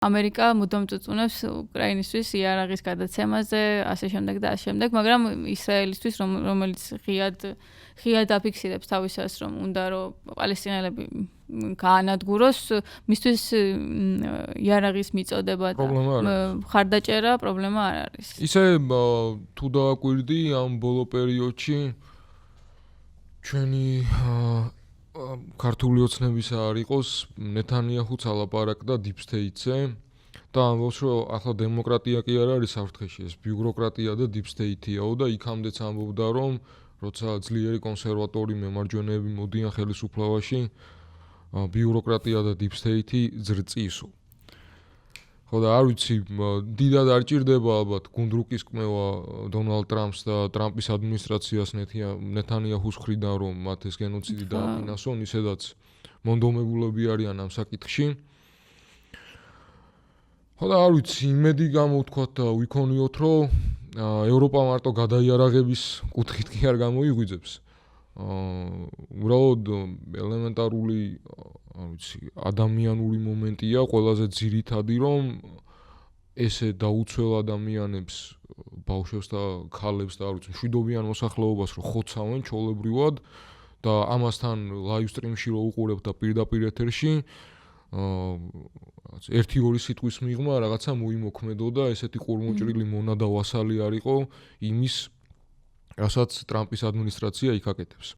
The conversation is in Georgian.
ამერიკა მუდამ წუწუნებს უკრაინისთვის იარაღის გადაცემაზე, ასე შემდეგ და ასე შემდეგ, მაგრამ ისრაელისთვის, რომელიც ღიად აფიქსირებს თავისას, რომ უნდა რომ პალესტინელები გაანადგუროს, მისთვის იარაღის მიწოდება და ხარდაჭერა პრობლემა არ არის. ისე თუ დავაკვირდი ამ ბოლო პერიოდში ჩვენი ქართული ოცნებისა არ იყოს, ნეთანიაჰუც ალაპარაკდა deep state-ზე და ამბობს, რომ ახლა დემოკრატია კი არ არის საფრთხეში, ეს ბიუროკრატია და deep state-იაო და იქამდეც ამბობდა, რომ როცა ძლიერი კონსერვატორი მემარჯვენეები მოდიან ხელისუფლებაში, ბიუროკრატია და deep state-ი ზრწისო. ხო და არ ვიცი, დიდად არ ჭირდება ალბათ გუნდრუკის კმევა დონალდ ტრამპს და ტრამპის ადმინისტრაციას ნეთანიაჰუს მხრიდან, რომ მათ ეს გენოციდი დააფინანსონ, ისედაც მონდომებულები არიან ამ საკითხში. ხო და არ ვიცი, იმედი გამოვთქვათ და ვიქონიოთ, რომ ევროპა მარტო გადაიარაღების კუთხით კი არ გამოიღვიძებს. უბრალოდ ელემენტარული ადამიანური მომენტია ყველაზე ძირითადი, რომ ესე დაუცველ ადამიანებს, ბავშვებს და ქალებს და არ ვიცი, მშვიდობიან მოსახლეობას რომ ხოცავენ ჩოლებრივად და ამასთან live stream-ში რო უყურებთ და პირდაპირ ეთერში, ერთი-ორი სიტყვის მიღმა რაღაცა მოიმოქმედო და ესეთი ყურმუჭრილი მონა და ვასალი არ იყო იმის, რასაც ტრამპის ადმინისტრაცია იქ აკეთებს.